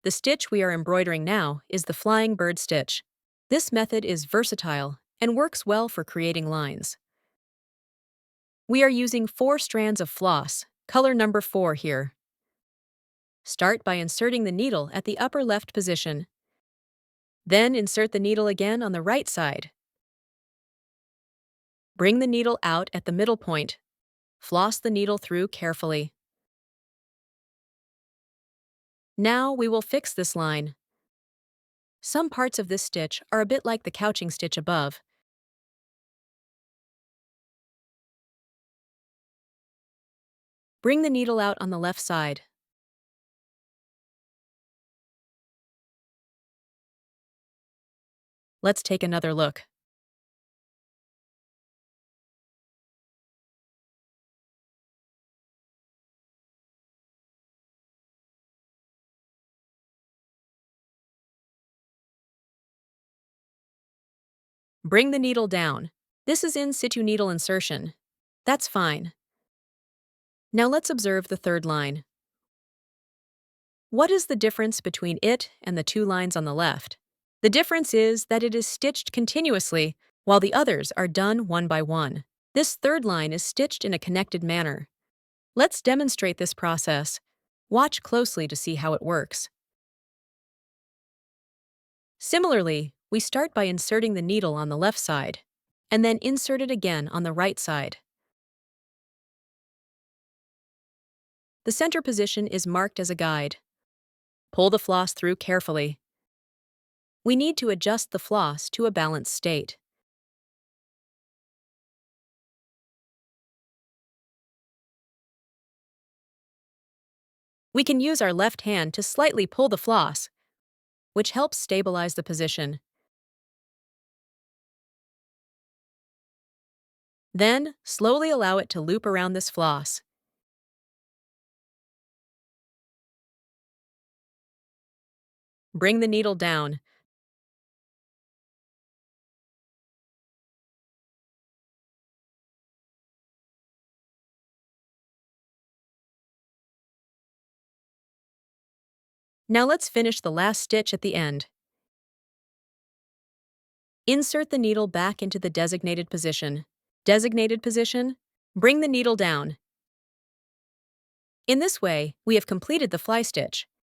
The stitch we are embroidering now is the flying bird stitch. This method is versatile and works well for creating lines. We are using 4 strands of floss, color number 4 here. Start by inserting the needle at the upper left position. Then insert the needle again on the right side. Bring the needle out at the middle point. Floss the needle through carefully. Now we will fix this line. Some parts of this stitch are a bit like the couching stitch above. Bring the needle out on the left side. Let's take another look. Bring the needle down. This is in situ needle insertion. That's fine. Now let's observe the third line. What is the difference between it and the 2 lines on the left? The difference is that it is stitched continuously, while the others are done one by one. This third line is stitched in a connected manner. Let's demonstrate this process. Watch closely to see how it works. Similarly, we start by inserting the needle on the left side, and then insert it again on the right side. The center position is marked as a guide. Pull the floss through carefully. We need to adjust the floss to a balanced state. We can use our left hand to slightly pull the floss, which helps stabilize the position. Then, slowly allow it to loop around this floss. Bring the needle down. Now let's finish the last stitch at the end. Insert the needle back into the designated position. Designated position? Bring the needle down. In this way, we have completed the fly stitch.